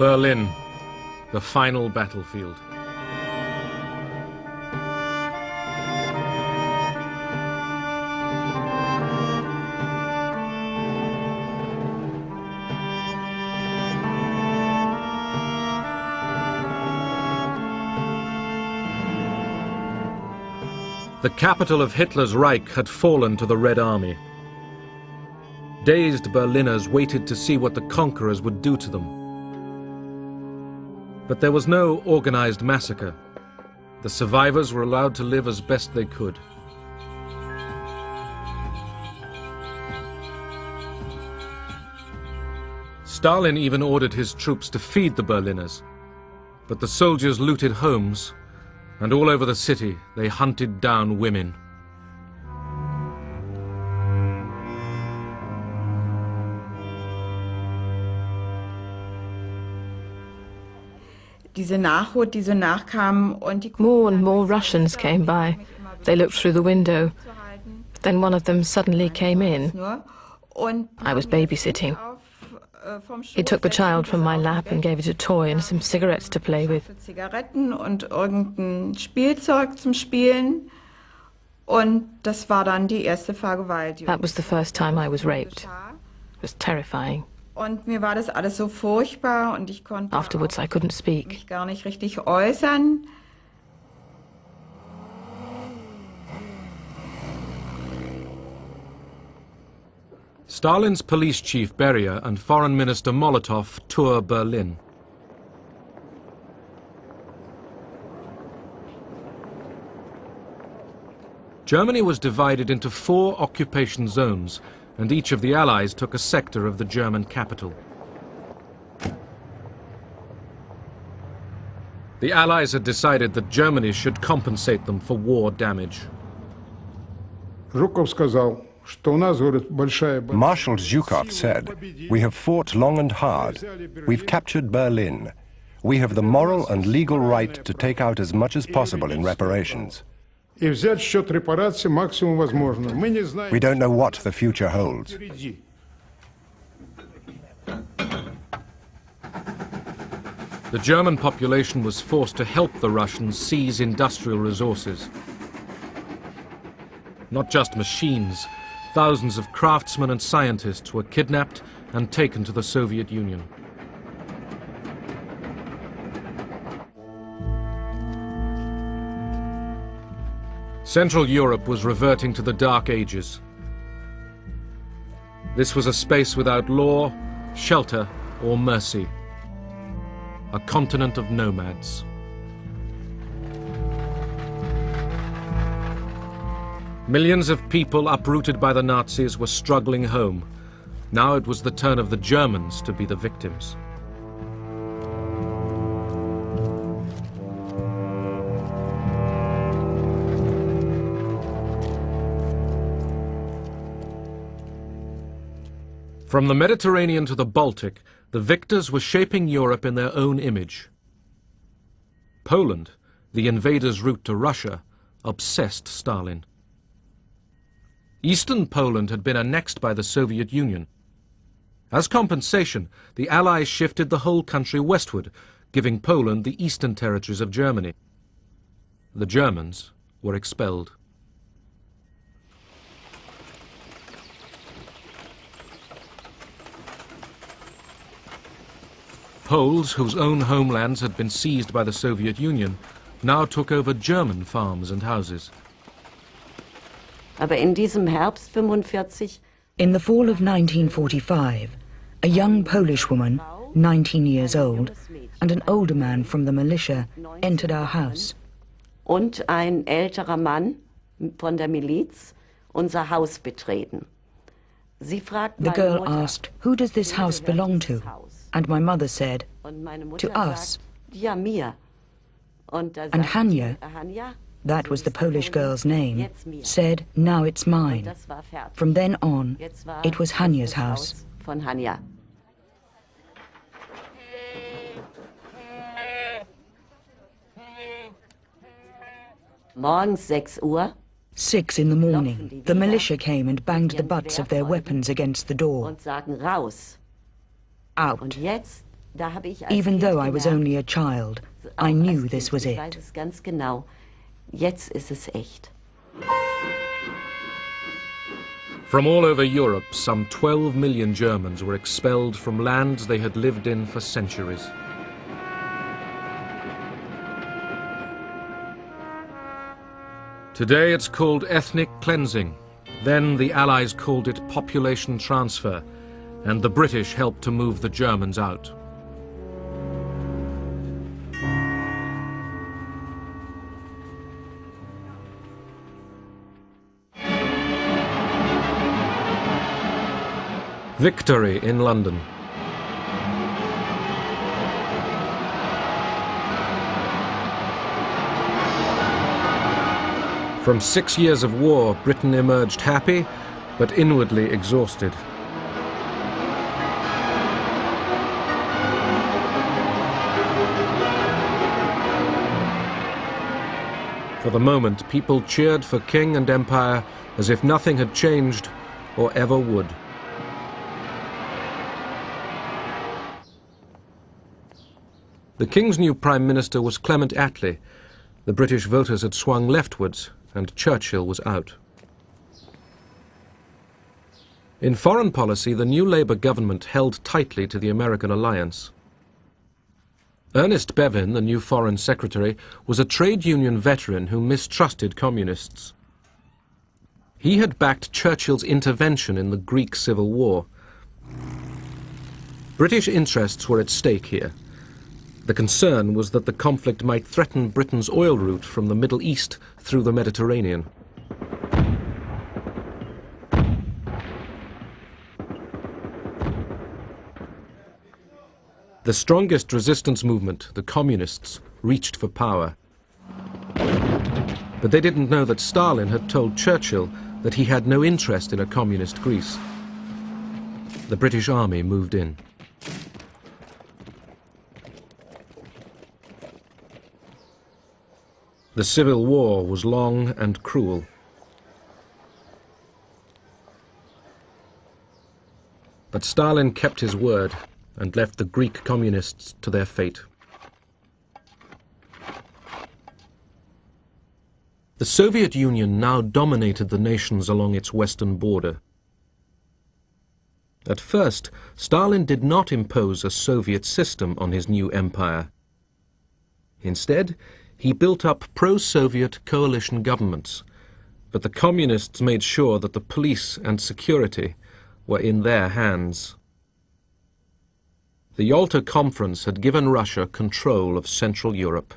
Berlin, the final battlefield. The capital of Hitler's Reich had fallen to the Red Army. Dazed Berliners waited to see what the conquerors would do to them. But there was no organized massacre. The survivors were allowed to live as best they could. Stalin even ordered his troops to feed the Berliners, but the soldiers looted homes, and all over the city they hunted down women. More and more Russians came by. They looked through the window. Then one of them suddenly came in. I was babysitting. He took the child from my lap and gave it a toy and some cigarettes to play with. That was the first time I was raped. It was terrifying. Afterwards, I couldn't speak. Stalin's police chief Beria and Foreign Minister Molotov tour Berlin. Germany was divided into 4 occupation zones, and each of the Allies took a sector of the German capital. The Allies had decided that Germany should compensate them for war damage. Marshal Zhukov said, "We have fought long and hard. We've captured Berlin. We have the moral and legal right to take out as much as possible in reparations. We don't know what the future holds." The German population was forced to help the Russians seize industrial resources. Not just machines, thousands of craftsmen and scientists were kidnapped and taken to the Soviet Union. Central Europe was reverting to the Dark Ages. This was a space without law, shelter, or mercy. A continent of nomads. Millions of people uprooted by the Nazis were struggling home. Now it was the turn of the Germans to be the victims. From the Mediterranean to the Baltic, the victors were shaping Europe in their own image. Poland, the invaders' route to Russia, obsessed Stalin. Eastern Poland had been annexed by the Soviet Union. As compensation, the Allies shifted the whole country westward, giving Poland the eastern territories of Germany. The Germans were expelled. Poles, whose own homelands had been seized by the Soviet Union, now took over German farms and houses. In the fall of 1945, a young Polish woman, 19 years old, and an older man from the militia entered our house. Und ein älterer Mann von der Miliz unser Haus betreten. The girl asked, "Who does this house belong to?" And my mother said, "To us." And Hania, that was the Polish girl's name, said, "Now it's mine." From then on, it was Hania's house. Morgens 6 Uhr. 6 in the morning, the militia came and banged the butts of their weapons against the door. Und sagen raus. Out. Und jetzt Even though I was only a child, I knew this was it. Jetzt ist es echt. From all over Europe, some 12 million Germans were expelled from lands they had lived in for centuries. Today it's called ethnic cleansing. Then the Allies called it population transfer, and the British helped to move the Germans out. Victory in London. From 6 years of war, Britain emerged happy, but inwardly exhausted. For the moment, people cheered for king and empire as if nothing had changed or ever would. The King's new Prime Minister was Clement Attlee. The British voters had swung leftwards, and Churchill was out. In foreign policy, the new Labour government held tightly to the American alliance. Ernest Bevin, the new Foreign Secretary, was a trade union veteran who mistrusted communists. He had backed Churchill's intervention in the Greek Civil War. British interests were at stake here. The concern was that the conflict might threaten Britain's oil route from the Middle East through the Mediterranean. The strongest resistance movement, the Communists, reached for power. But they didn't know that Stalin had told Churchill that he had no interest in a communist Greece. The British army moved in. The Civil War was long and cruel. But Stalin kept his word and left the Greek communists to their fate. The Soviet Union now dominated the nations along its western border. At first, Stalin did not impose a Soviet system on his new empire. Instead, he built up pro-Soviet coalition governments, but the communists made sure that the police and security were in their hands. The Yalta Conference had given Russia control of Central Europe.